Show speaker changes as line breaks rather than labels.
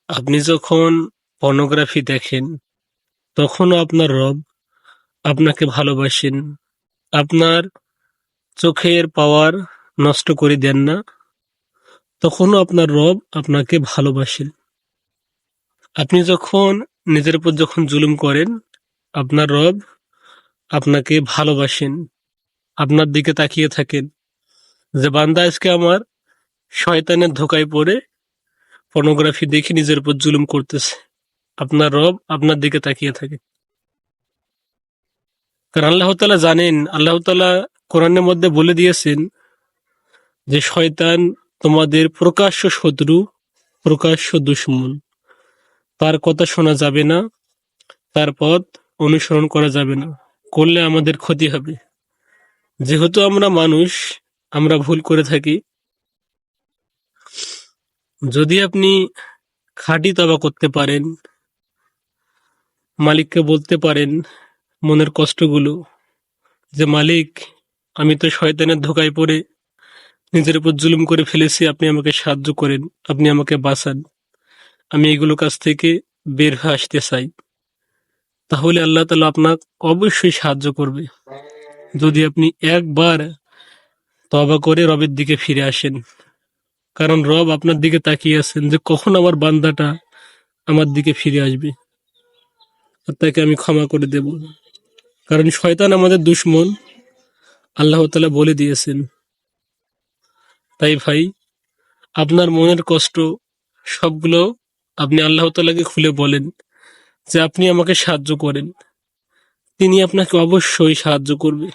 আপনি যখন পর্নোগ্রাফি দেখেন তখনও আপনার রব আপনাকে ভালোবাসেন। আপনার চোখের পাওয়ার নষ্ট করে দেন না, তখনও আপনার রব আপনাকে ভালোবাসেন। আপনি যখন নিজের উপর যখন জুলুম করেন, আপনার রব আপনাকে ভালোবাসেন, আপনার দিকে তাকিয়ে থাকেন যে বান্দা আজকে আমার শয়তানের ধোকায় পড়ে পর্নোগ্রাফি দেখে নিজের উপর জুলুম করতেছে। আপনার রব আপনার দিকে তাকিয়ে থাকে। কারণ আল্লাহ তাআলা জানেন, আল্লাহ তাআলা কোরআনের মধ্যে বলে দিয়েছেন যে শয়তান তোমাদের প্রকাশ্য শত্রু, প্রকাশ্য দুশমন। তার কথা শোনা যাবে না, তার পথ অনুসরণ করা যাবে না, করলে আমাদের ক্ষতি হবে। যেহেতু আমরা মানুষ, আমরা ভুল করে থাকি। যদি আপনি খাঁটি তওবা করতে পারেন, মালিককে বলতে পারেন মনের কষ্টগুলো, যে মালিক, আমি তো শয়তানের ধোকায় পড়ে নিজের উপর জুলুম করে ফেলেছি, আপনি আমাকে সাহায্য করেন, আপনি আমাকে বাঁচান, আমি এগুলো কাছ থেকে বের হয়ে আসতে চাই, তাহলে আল্লাহ তাআলা আপনাকে অবশ্যই সাহায্য করবে। যদি আপনি একবার তওবা করে রবের দিকে ফিরে আসেন, কারণ রব আপনার দিকে তাকিয়ে আছেন যে কখন আমার বান্দাটা আমার দিকে ফিরে আসবে আর তাকে আমি ক্ষমা করে দেব। কারণ শয়তান আমাদের দুশমন, আল্লাহ তাআলা বলে দিয়েছেন। তাই ভাই, আপনার মনের কষ্ট সবগুলো আপনি আল্লাহ তাআলাকে খুলে বলেন যে আপনি আমাকে সাহায্য করেন, তিনি আপনাকে অবশ্যই সাহায্য করবে।